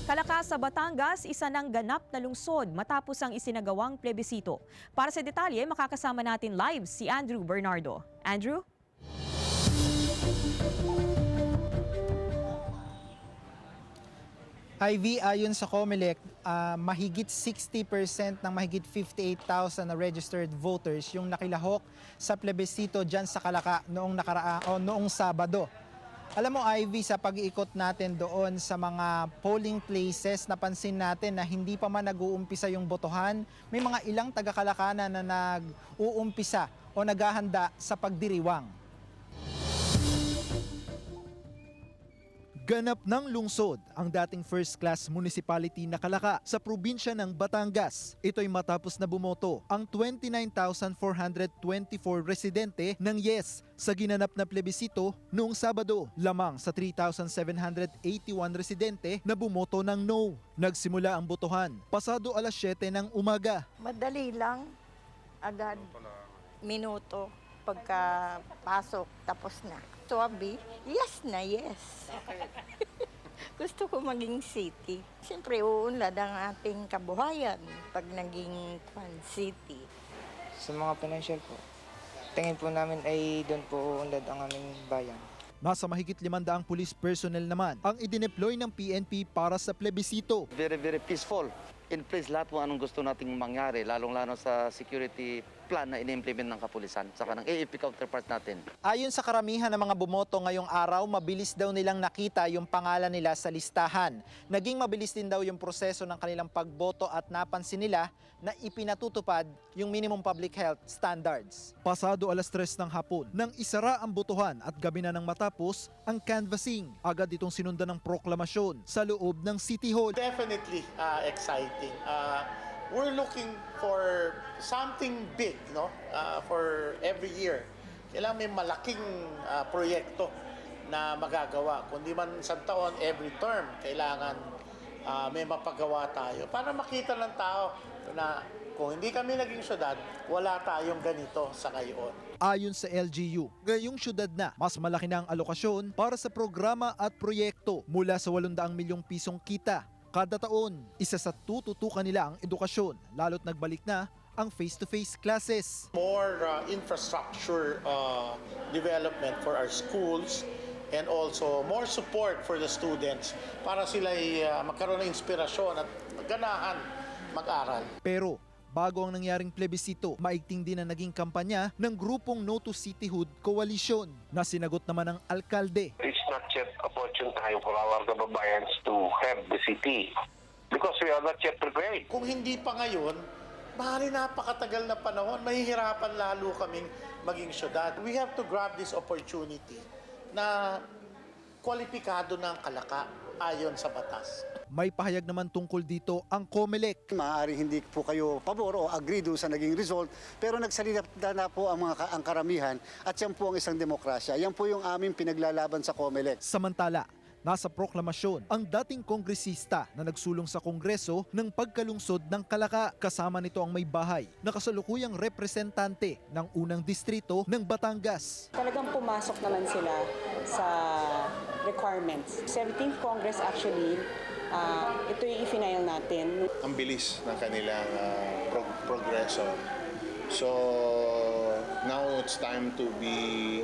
Kalaka sa Batangas, isa ng ganap na lungsod matapos ang isinagawang plebisito. Para sa detalye, makakasama natin live si Andrew Bernardo. Andrew? Ivy, ayon sa COMELEC, mahigit 60% ng mahigit 58,000 na registered voters yung nakilahok sa plebisito dyan sa Kalaka noong Sabado. Alam mo, Ivy, sa pag-iikot natin doon sa mga polling places, napansin natin na hindi pa man nag-uumpisa yung botohan, may mga ilang taga-Kalakanan na nag-uumpisa o naghahanda sa pagdiriwang. Ganap ng lungsod ang dating first-class municipality na Kalaka sa probinsya ng Batangas. Ito'y matapos na bumoto ang 29,424 residente ng yes sa ginanap na plebisito noong Sabado, lamang sa 3,781 residente na bumoto ng no. Nagsimula ang botohan pasado alas 7 ng umaga. Madali lang, agad, minuto, pagkapasok, tapos na. Swabe, yes na yes. Gusto ko maging city. Siyempre, uunlad ang ating kabuhayan pag naging city. Sa mga financial po, tingin po namin ay doon po uunlad ang aming bayan. Nasa mahigit 500 police personnel naman ang idineploy ng PNP para sa plebisito. Very peaceful. In place lahat po anong gusto nating mangyari, lalong-lalo sa security plan na ini-implement ng kapulisan, saka ng AFP counterpart natin. Ayon sa karamihan ng mga bumoto ngayong araw, mabilis daw nilang nakita yung pangalan nila sa listahan. Naging mabilis din daw yung proseso ng kanilang pagboto at napansin nila na ipinatutupad yung minimum public health standards. Pasado alas 3 ng hapon, nang isara ang botohan at gabi na nang matapos ang canvassing, agad itong sinundan ng proklamasyon sa loob ng City Hall. Definitely exciting. We're looking for something big, no? For every year. Kailangan may malaking proyekto na magagawa. Kundi man sa taon, every term, kailangan may mapagawa tayo para makita ng tao na kung hindi kami naging syudad, wala tayong ganito sa ngayon. Ayon sa LGU, ngayong syudad na, mas malaki na ang alokasyon para sa programa at proyekto mula sa 800 milyong pisong kita kada taon. Isa sa tututukan nila ang edukasyon, lalo't nagbalik na ang face-to-face classes. More infrastructure development for our schools and also more support for the students para sila magkaroon ng inspirasyon at ganahan mag-aral. Pero bago ang nangyaring plebisito, maigting din ang naging kampanya ng grupong No to Cityhood Coalition na sinagot naman ng alkalde. It's not yet opportune time for our kababayans to have the city because we are not yet prepared. Kung hindi pa ngayon, maaari napakatagal na panahon, mahihirapan lalo kaming maging syudad. We have to grab this opportunity na kwalipikado ng Kalaka ayon sa batas. May pahayag naman tungkol dito ang COMELEC. Maaari hindi po kayo pabor o agree doon sa naging result, pero nagsalita na po ang karamihan at yan po ang isang demokrasya. Yan po yung aming pinaglalaban sa COMELEC. Samantala, nasa proklamasyon ang dating kongresista na nagsulong sa Kongreso ng pagkalungsod ng Kalaka. Kasama nito ang may bahay na kasalukuyang representante ng unang distrito ng Batangas. Talagang pumasok naman sila sa requirements. 17th Congress actually, ito yung i-final natin. Ang bilis ng kanilang progreso. So now it's time to be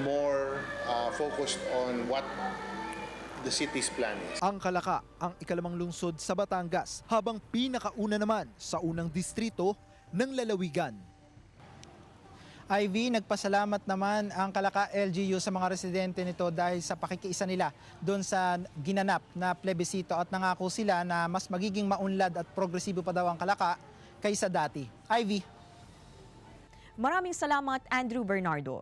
more focused on what the city's plan is. Ang Kalaka ang ikalimang lungsod sa Batangas, habang pinakauna naman sa unang distrito ng lalawigan. Ivy, nagpasalamat naman ang Kalaka LGU sa mga residente nito dahil sa pakikiisa nila doon sa ginanap na plebisito at nangako sila na mas magiging maunlad at progresibo pa daw ang Kalaka kaysa dati. Ivy. Maraming salamat, Andrew Bernardo.